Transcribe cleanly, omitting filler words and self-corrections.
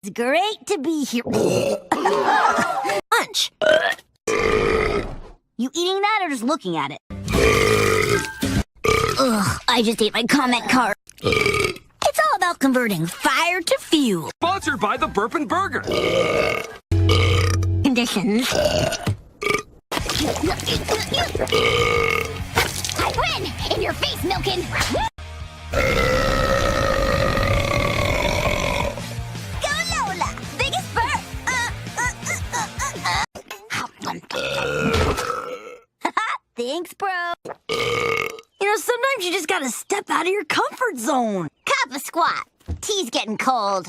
It's great to be here. Lunch. You eating that or just looking at it? Ugh, I just ate my comment card. It's all about converting fire to fuel. Sponsored by the Burpin' Burger. Conditions. I win! In your face, Milkin! Go Lola! Biggest burp! Thanks, bro. You know, sometimes you just gotta step out of your comfort zone. Cop a squat. Tea's getting cold.